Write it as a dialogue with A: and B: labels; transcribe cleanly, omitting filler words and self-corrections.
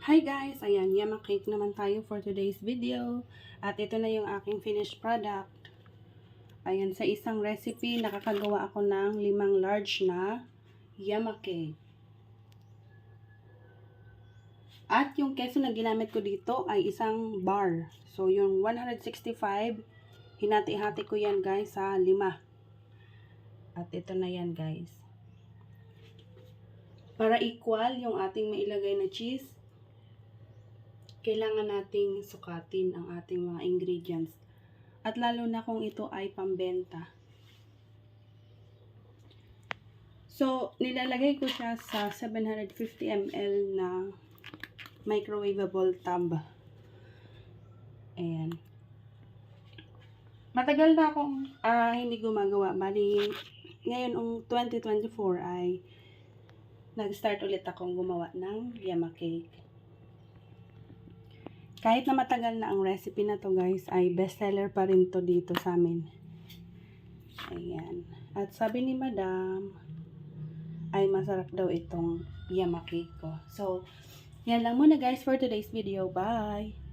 A: Hi guys! Ayan, yama cake naman tayo for today's video. At ito na yung aking finished product. Ayan, sa isang recipe, nakakagawa ako ng 5 large na yama cake. At yung keso na ginamit ko dito ay isang bar. So, yung 165, hinati-hati ko yan guys sa 5. At ito na yan guys. Para equal yung ating mailagay na cheese, kailangan nating sukatin ang ating mga ingredients. At lalo na kung ito ay pambenta. So, nilalagay ko siya sa 750 ml na microwavable tub. Ayan. Matagal na akong hindi gumagawa. Bali, ngayon 2024 ay nag-start ulit akong gumawa ng yama cake. Kahit na matagal na ang recipe na to guys, ay bestseller pa rin to dito sa amin. Ayan. At sabi ni madam, ay masarap daw itong yama cake ko. So, yan lang muna guys for today's video. Bye!